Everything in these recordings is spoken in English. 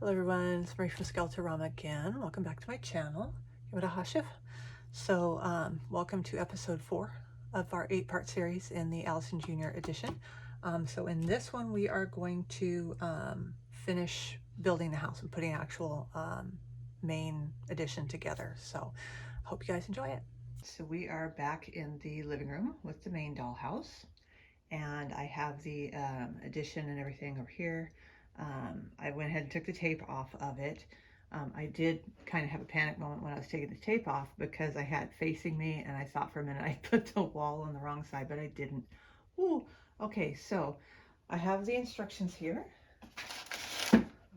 Hello everyone, it's Marie from Skeletorama again. Welcome back to my channel. Welcome to episode 4 of our 8-part series in the Allison Jr edition. So in this one we are going to finish building the house and putting actual main addition together. So I hope you guys enjoy it. So we are back in the living room with the main dollhouse, and I have the addition and everything over here. I went ahead and took the tape off of it. I did kind of have a panic moment when I was taking the tape off because I had it facing me and I thought for a minute I put the wall on the wrong side, but I didn't. Ooh, okay, so I have the instructions here.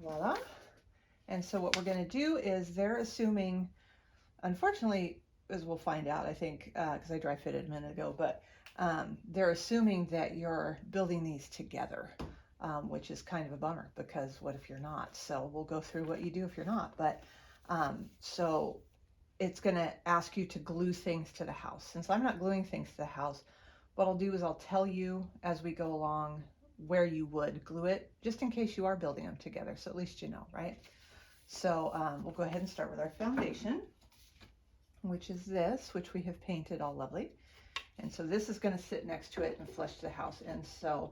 Voila. And so what we're going to do is they're assuming, unfortunately, as we'll find out, I think, because I dry fitted a minute ago, but they're assuming that you're building these together. Which is kind of a bummer because what if you're not? So we'll go through what you do if you're not. But so it's going to ask you to glue things to the house. Since I'm not gluing things to the house, what I'll do is I'll tell you as we go along where you would glue it, just in case you are building them together. So at least you know, right? So we'll go ahead and start with our foundation, which is this, which we have painted all lovely. And so this is going to sit next to it and flush to the house. And so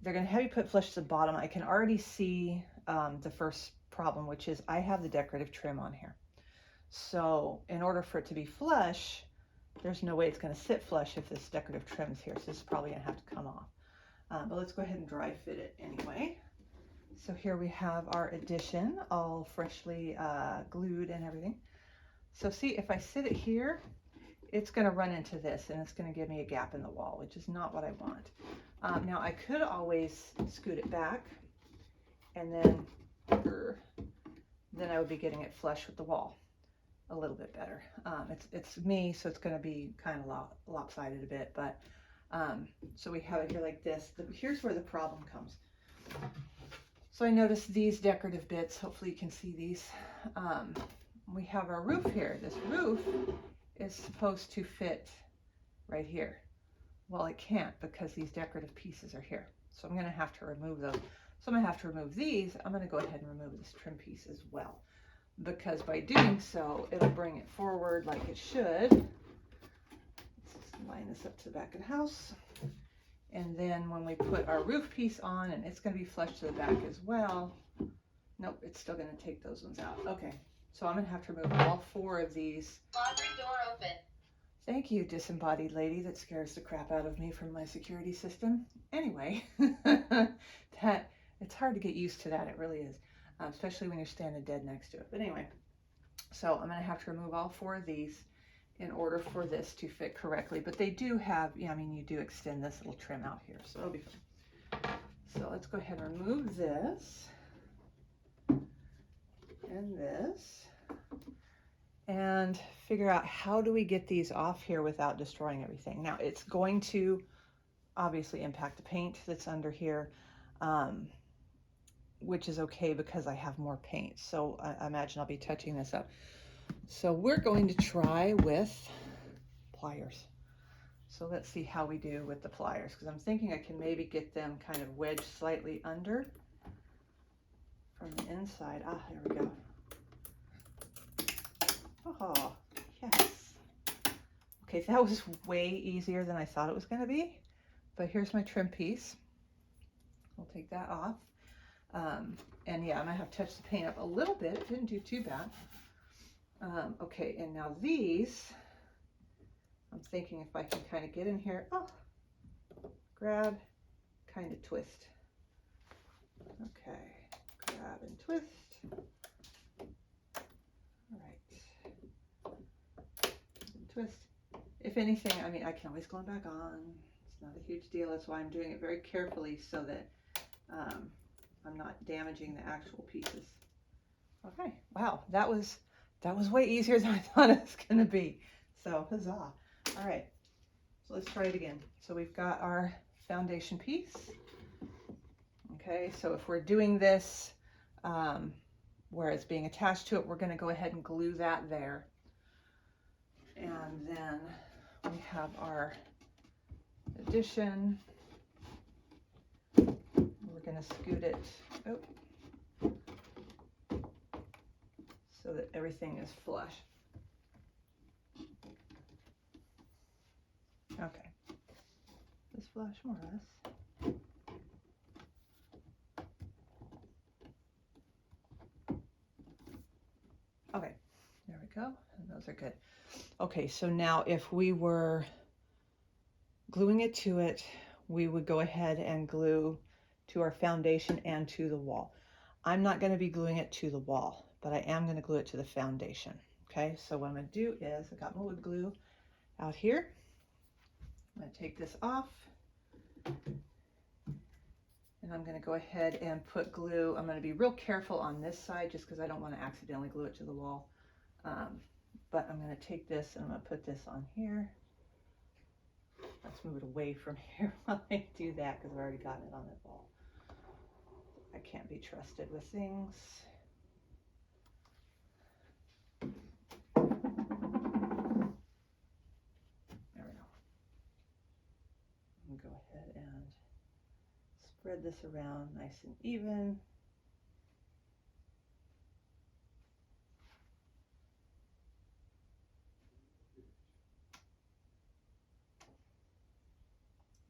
they're going to have you put flush to the bottom. I can already see the first problem, which is I have the decorative trim on here. So in order for it to be flush, there's no way it's going to sit flush if this decorative trim is here. So this is probably going to have to come off. But let's go ahead and dry fit it anyway. So here we have our addition, all freshly glued and everything. So see, if I sit it here, it's going to run into this and it's going to give me a gap in the wall, which is not what I want. Now I could always scoot it back and then I would be getting it flush with the wall a little bit better. It's me, so it's going to be kind of lopsided a bit, but so we have it here like this. Here's where the problem comes. So I noticed these decorative bits, hopefully you can see these. We have our roof here. This roof is supposed to fit right here. Well, it can't because these decorative pieces are here. So I'm going to have to remove those. So I'm going to have to remove these. I'm going to go ahead and remove this trim piece as well, because by doing so, it'll bring it forward like it should. Let's just line this up to the back of the house. And then when we put our roof piece on, and it's going to be flush to the back as well. Nope, it's still going to take those ones out. Okay, so I'm going to have to remove all 4 of these. Laundry door open. Thank you, disembodied lady that scares the crap out of me from my security system. Anyway, it's hard to get used to that. It really is, especially when you're standing dead next to it. But anyway, so I'm going to have to remove all 4 of these in order for this to fit correctly. But they do have, yeah, I mean, you do extend this little trim out here, so it'll be fine. So let's go ahead and remove this and this, and figure out how do we get these off here without destroying everything. Now it's going to obviously impact the paint that's under here, which is okay because I have more paint. So I imagine I'll be touching this up. So we're going to try with pliers. So let's see how we do with the pliers, because I'm thinking I can maybe get them kind of wedged slightly under from the inside. Ah, there we go. Oh, yes. Okay, that was way easier than I thought it was going to be. But here's my trim piece. We'll take that off. And yeah, I'm going to have to touch the paint up a little bit. It didn't do too bad. Okay, and now these, I'm thinking if I can kind of get in here, grab, kind of twist. Okay, grab and twist. All right. Twist. If anything, I mean, I can always glue them back on. It's not a huge deal. That's why I'm doing it very carefully so that I'm not damaging the actual pieces. Okay, wow, that was way easier than I thought it was going to be. So huzzah. All right, so let's try it again. So we've got our foundation piece. Okay, so if we're doing this where it's being attached to it, we're going to go ahead and glue that there. And then we have our addition. We're going to scoot it so that everything is flush. Okay, just flush more or less. Okay, there we go, and those are good. Okay, so now if we were gluing it to it, we would go ahead and glue to our foundation and to the wall. I'm not going to be gluing it to the wall, but I am going to glue it to the foundation. Okay, so what I'm going to do is, I got my wood glue out here. I'm going to take this off, and I'm going to go ahead and put glue. I'm going to be real careful on this side just because I don't want to accidentally glue it to the wall. But I'm going to take this and I'm going to put this on here. Let's move it away from here while I do that because I've already gotten it on the wall. I can't be trusted with things. There we go. I'm going to go ahead and spread this around nice and even.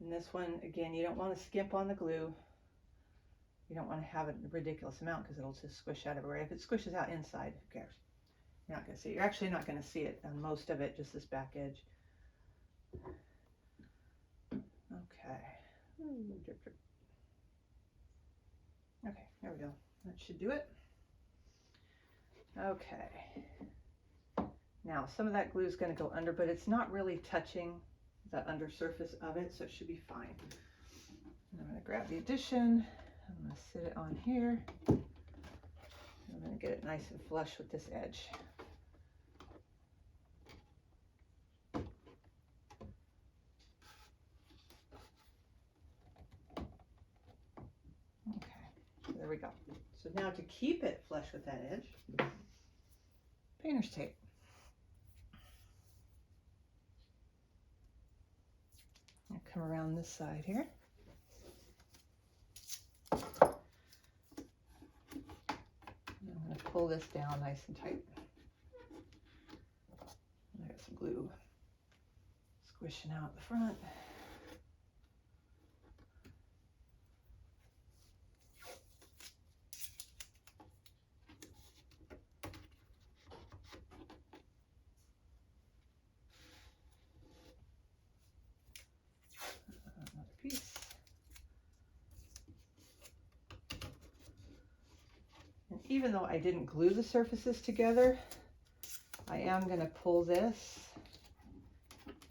And this one, again, you don't want to skimp on the glue. You don't want to have a ridiculous amount because it'll just squish out everywhere. If it squishes out inside, who cares? You're not going to see it. You're actually not going to see it on most of it, just this back edge. Okay. Okay, there we go. That should do it. Okay. Now, some of that glue is going to go under, but it's not really touching the under surface of it, so it should be fine. And I'm going to grab the addition. I'm going to sit it on here. I'm going to get it nice and flush with this edge. Okay, so there we go. So now to keep it flush with that edge, painter's tape. I'll come around this side here. I'm going to pull this down nice and tight. I got some glue squishing out the front. Another piece. And even though I didn't glue the surfaces together, I am going to pull this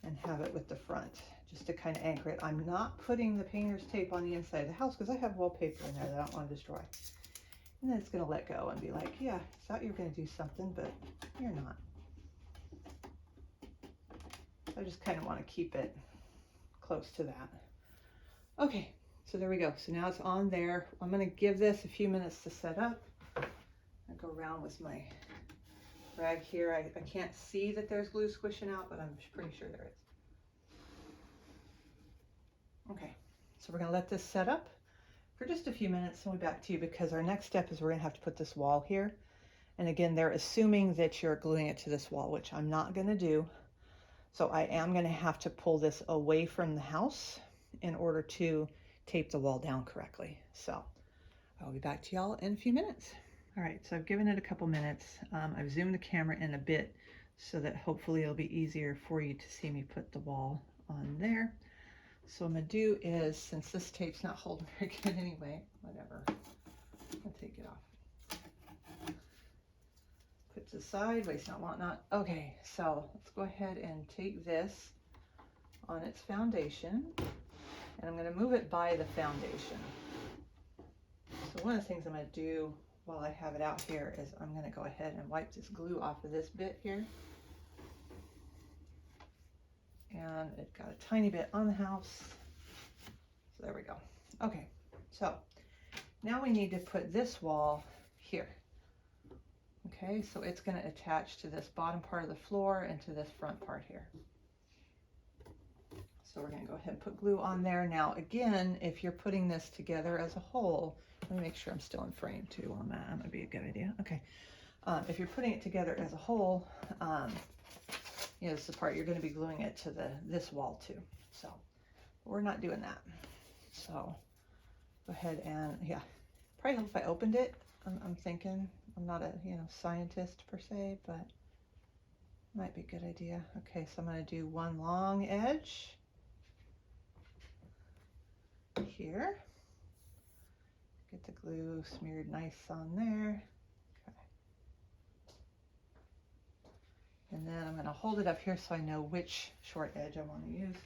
and have it with the front just to kind of anchor it. I'm not putting the painter's tape on the inside of the house because I have wallpaper in there that I don't want to destroy. And then it's going to let go and be like, yeah, I thought you were going to do something, but you're not. I just kind of want to keep it close to that. Okay, so there we go. So now it's on there. I'm going to give this a few minutes to set up. I go around with my rag here. I can't see that there's glue squishing out, but I'm pretty sure there is. Okay, so we're going to let this set up for just a few minutes and we'll be back to you because our next step is we're going to have to put this wall here. And again, they're assuming that you're gluing it to this wall, which I'm not going to do. So I am going to have to pull this away from the house in order to tape the wall down correctly. So I'll be back to y'all in a few minutes. All right, so I've given it a couple minutes. I've zoomed the camera in a bit so that hopefully it'll be easier for you to see me put the wall on there. So what I'm gonna do is, since this tape's not holding very good anyway, whatever, I'll take it off. Put it sideways, not whatnot. Okay, so let's go ahead and take this on its foundation, and I'm gonna move it by the foundation. So one of the things I'm gonna do while I have it out here is I'm gonna go ahead and wipe this glue off of this bit here. And it got a tiny bit on the house. So there we go. Okay, so now we need to put this wall here. Okay, so it's going to attach to this bottom part of the floor and to this front part here. So we're going to go ahead and put glue on there. Now again, if you're putting this together as a whole, let me make sure I'm still in frame too on that. That would be a good idea. Okay, If you're putting it together as a whole, you know, this is the part you're going to be gluing it to this wall too. So we're not doing that. So go ahead and, yeah, probably help if I opened it. I'm thinking, I'm not a, you know, scientist per se, but might be a good idea. Okay, so I'm going to do one long edge here. Get the glue smeared nice on there. Okay. And then I'm going to hold it up here so I know which short edge I want to use,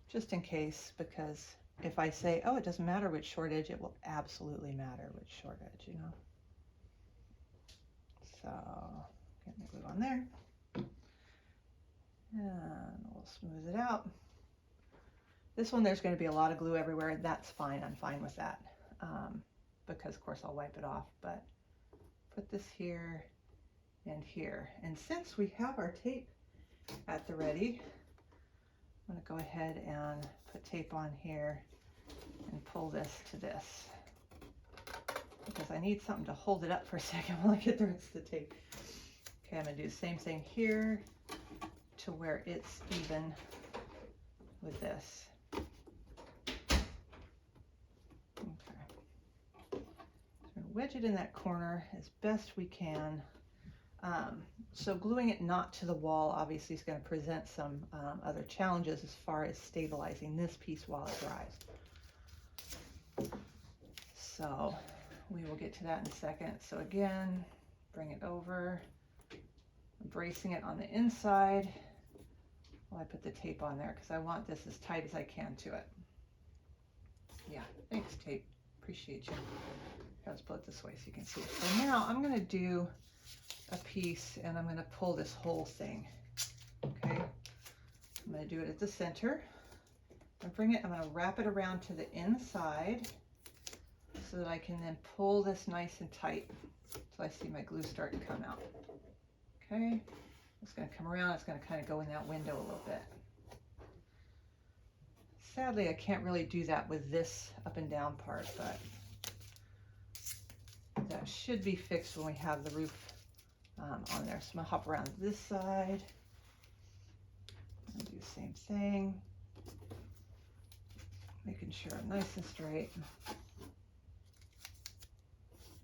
just in case, because if I say, oh, it doesn't matter which short edge, it will absolutely matter which short edge, you know. So get the glue on there, and we'll smooth it out. This one, there's going to be a lot of glue everywhere. That's fine. I'm fine with that, because of course I'll wipe it off. But put this here and here. And since we have our tape at the ready, I'm going to go ahead and put tape on here and pull this to this, because I need something to hold it up for a second while I get the rest of the tape. Okay, I'm going to do the same thing here to where it's even with this. Wedge it in that corner as best we can. So gluing it not to the wall obviously is going to present some other challenges as far as stabilizing this piece while it dries. So we will get to that in a second. So again, bring it over, I'm bracing it on the inside while I put the tape on there, because I want this as tight as I can to it. Yeah, thanks tape, appreciate you. Let's put it this way so you can see it. So now I'm going to do a piece and I'm going to pull this whole thing. Okay, I'm going to do it at the center. I'm going to wrap it around to the inside so that I can then pull this nice and tight so I see my glue start to come out. Okay, it's going to come around, it's going to kind of go in that window a little bit. Sadly, I can't really do that with this up and down part, but that should be fixed when we have the roof on there. So I'm gonna hop around this side and do the same thing, making sure I'm nice and straight.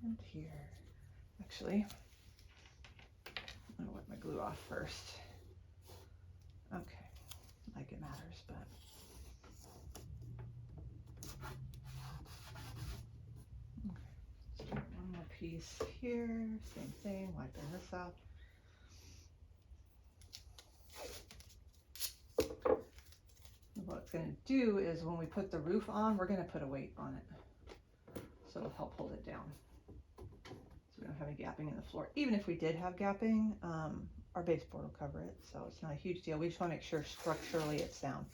And here, actually, I'm gonna wipe my glue off first. Okay, like it matters, but one more piece here, same thing, wiping this off. What it's going to do is when we put the roof on, we're going to put a weight on it, so it'll help hold it down, so we don't have any gapping in the floor. Even if we did have gapping, our baseboard will cover it, so it's not a huge deal. We just want to make sure structurally it's sound.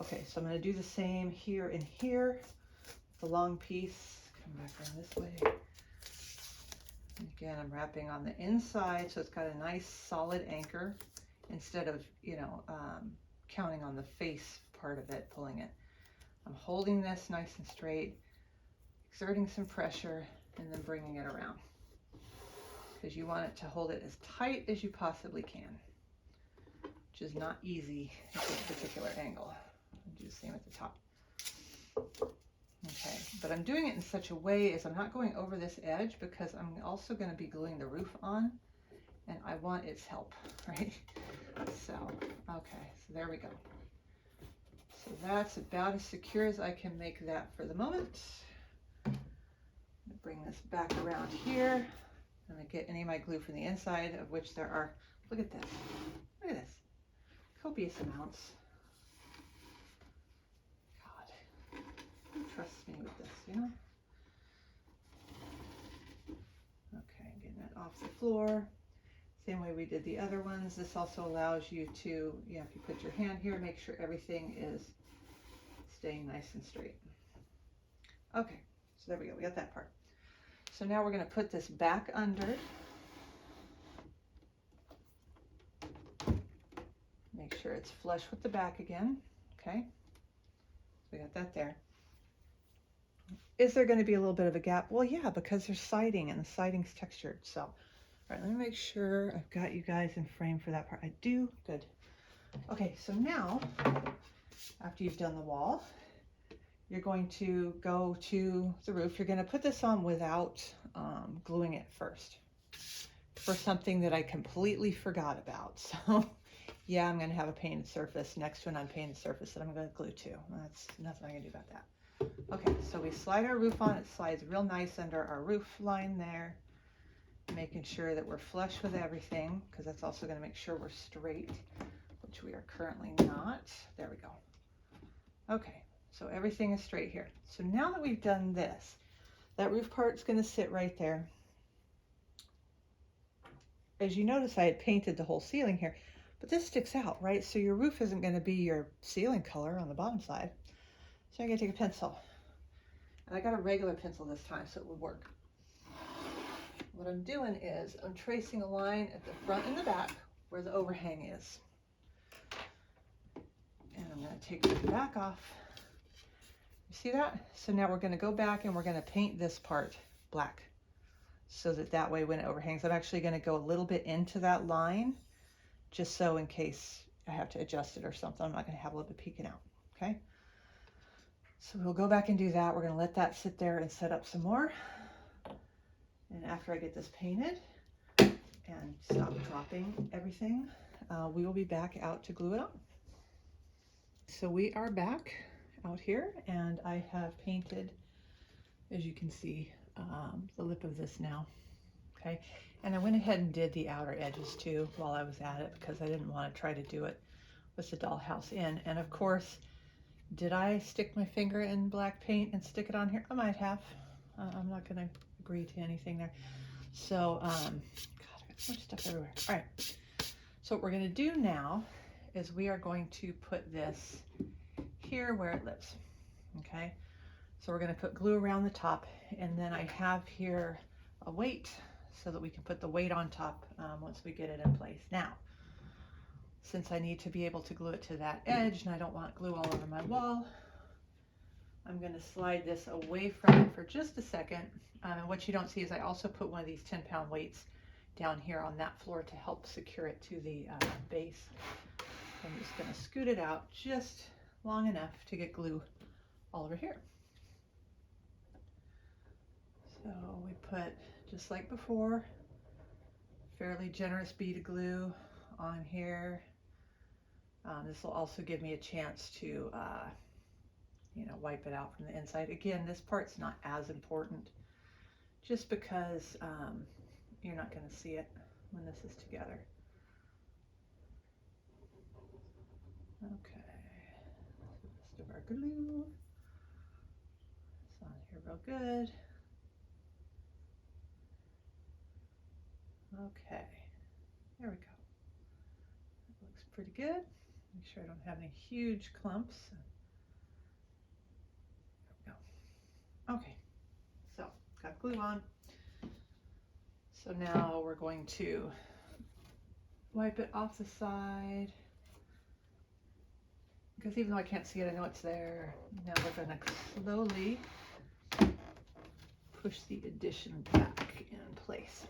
Okay, so I'm going to do the same here and here. The long piece, come back around this way. And again, I'm wrapping on the inside, so it's got a nice solid anchor instead of, you know, counting on the face part of it, pulling it. I'm holding this nice and straight, exerting some pressure, and then bringing it around, because you want it to hold it as tight as you possibly can, which is not easy at this particular angle. I'll do the same at the top. Okay, but I'm doing it in such a way as I'm not going over this edge, because I'm also going to be gluing the roof on, and I want its help, right? So, okay, so there we go. So that's about as secure as I can make that for the moment. I'm going to bring this back around here. I'm going to get any of my glue from the inside, of which there are, look at this, look at this, copious amounts. God, who trusts me with this, you know? Okay, getting that off the floor. Same way we did the other ones. This also allows you to, you know, if you put your hand here, make sure everything is staying nice and straight. Okay, so there we go, we got that part. So now we're going to put this back under. Make sure it's flush with the back again. Okay, so we got that there. Is there going to be a little bit of a gap? Well, yeah, because there's siding and the siding's textured. So All right, let me make sure I've got you guys in frame for that part. I do. Good. Okay, so now, after you've done the wall, you're going to go to the roof. You're going to put this on without gluing it first, for something that I completely forgot about. So yeah, I'm going to have a painted surface next to an unpainted surface that I'm going to glue to. That's nothing I can do about that. Okay, so we slide our roof on. It slides real nice under our roof line there, making sure that we're flush with everything, because that's also going to make sure we're straight, which we are currently not. There we go. Okay, so everything is straight here. So now that we've done this, that roof part's going to sit right there. As you notice, I had painted the whole ceiling here, but this sticks out, right? So your roof isn't going to be your ceiling color on the bottom side. So I'm going to take a pencil. And I got a regular pencil this time, so it would work. What I'm doing is I'm tracing a line at the front and the back where the overhang is. And I'm going to take the back off. You see that? So now we're going to go back and we're going to paint this part black, so that way when it overhangs, I'm actually going to go a little bit into that line, just so in case I have to adjust it or something, I'm not going to have a little bit peeking out. Okay. So we'll go back and do that. We're going to let that sit there and set up some more. And after I get this painted and stop dropping everything, we will be back out to glue it on. So we are back out here, and I have painted, as you can see, the lip of this now. Okay, and I went ahead and did the outer edges too while I was at it, because I didn't want to try to do it with the dollhouse in. And of course, did I stick my finger in black paint and stick it on here? I might have. I'm not going to agree to anything there. So, God, I got so much stuff everywhere. All right. So what we're going to do now is we are going to put this here where it lives. Okay. So we're going to put glue around the top, and then I have here a weight so that we can put the weight on top once we get it in place. Now, since I need to be able to glue it to that edge and I don't want glue all over my wall, I'm going to slide this away from it for just a second. And what you don't see is I also put one of these 10-pound weights down here on that floor to help secure it to the base. I'm just going to scoot it out just long enough to get glue all over here. So we put, just like before, fairly generous bead of glue on here. This will also give me a chance to wipe it out from the inside. Again, this part's not as important, just because you're not going to see it when this is together. Okay, the rest of our glue. It's on here real good. Okay, there we go. That looks pretty good. Make sure I don't have any huge clumps. There we go. Okay, so got glue on. So now we're going to wipe it off the side, because even though I can't see it, I know it's there. Now we're going to slowly push the addition back in place,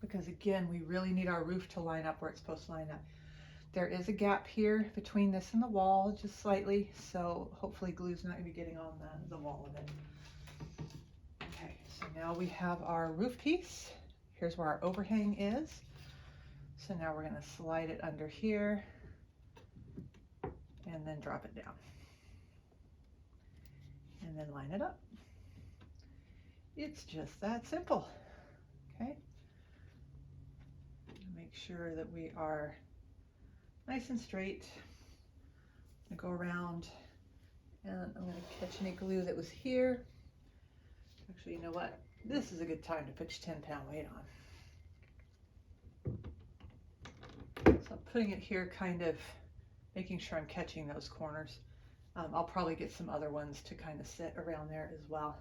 because again, we really need our roof to line up where it's supposed to line up. There is a gap here between this and the wall, just slightly, so hopefully glue's not going to be getting on the wall of it. Okay, so now we have our roof piece. Here's where our overhang is. So now we're going to slide it under here and then drop it down. And then line it up. It's just that simple. Okay. Make sure that we are nice and straight. I'm going to go around and I'm going to catch any glue that was here. Actually, you know what? This is a good time to put your 10-pound weight on. So I'm putting it here, kind of making sure I'm catching those corners. I'll probably get some other ones to kind of sit around there as well.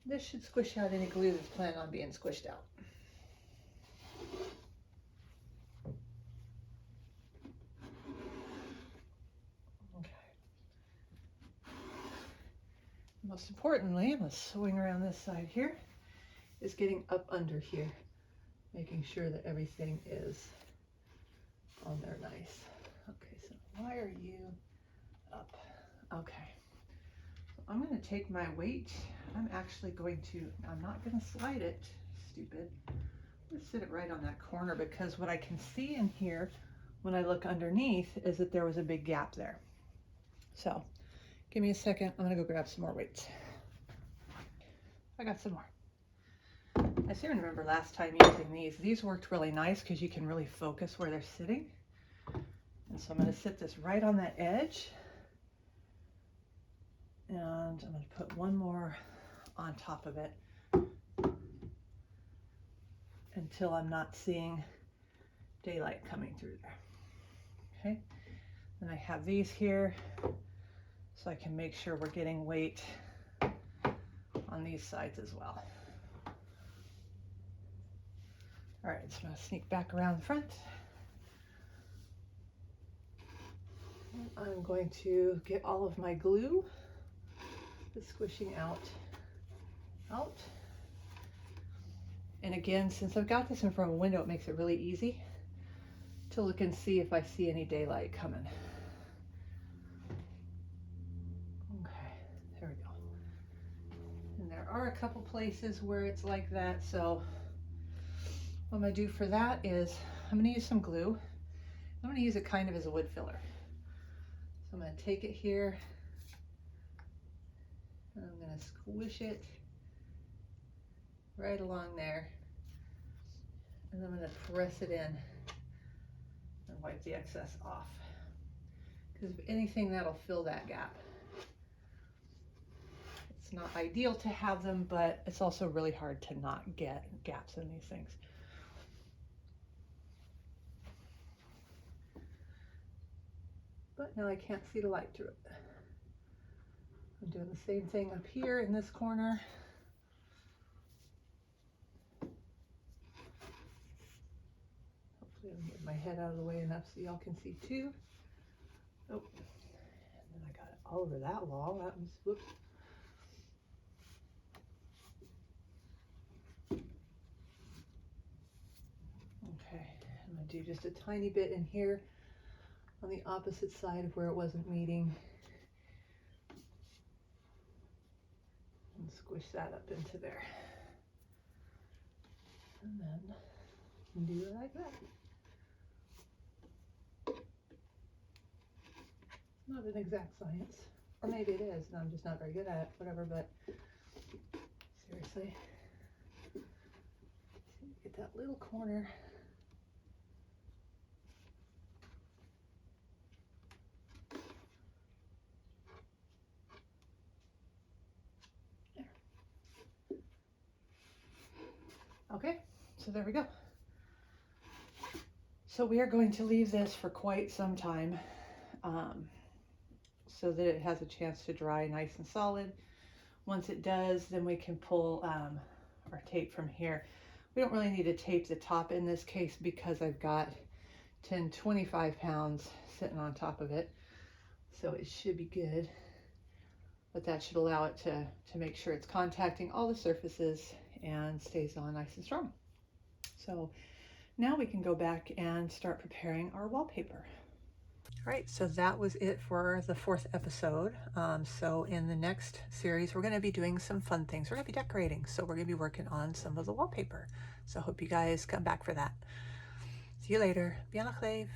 This should squish out any glue that's planning on being squished out. Okay. Most importantly, I'm going to swing around this side here, is getting up under here, making sure that everything is on there nice. Okay, so why are you up? Okay, so I'm going to take my weight. I'm not going to slide it, stupid. I'm going to sit it right on that corner, because what I can see in here when I look underneath is that there was a big gap there. So give me a second. I'm going to go grab some more weights. I got some more. I seem to remember last time using these. These worked really nice because you can really focus where they're sitting. And so I'm going to sit this right on that edge. And I'm going to put one more on top of it until I'm not seeing daylight coming through there. Okay. Then I have these here so I can make sure we're getting weight on these sides as well. All right, so I'm going to sneak back around the front. I'm going to get all of my glue that's squishing out. And again, since I've got this in front of a window, it makes it really easy to look and see if I see any daylight coming. Okay, there we go. And there are a couple places where it's like that, so what I'm going to do for that is I'm going to use some glue. I'm going to use it kind of as a wood filler. So I'm going to take it here and I'm going to squish it right along there, and I'm going to press it in and wipe the excess off, because if anything, that'll fill that gap. It's not ideal to have them, but it's also really hard to not get gaps in these things. But now I can't see the light through it. I'm doing the same thing up here in this corner. Hopefully I'll get my head out of the way enough so y'all can see too. Oh, and then I got it all over that wall. That was, whoops. Okay, I'm gonna do just a tiny bit in here on the opposite side of where it wasn't meeting. And squish that up into there. And then do it like that. It's not an exact science. Or maybe it is, and I'm just not very good at it, whatever, but seriously. Get that little corner. Okay, so there we go. So we are going to leave this for quite some time so that it has a chance to dry nice and solid. Once it does, then we can pull our tape from here. We don't really need to tape the top in this case because I've got 25 pounds sitting on top of it. So it should be good. But that should allow it to make sure it's contacting all the surfaces and stays on nice and strong. So now we can go back and start preparing our wallpaper. All right, so that was it for the 4th episode. So in the next series, we're going to be doing some fun things. We're going to be decorating, so we're going to be working on some of the wallpaper. So I hope you guys come back for that. See you later. Beannachd, leibh.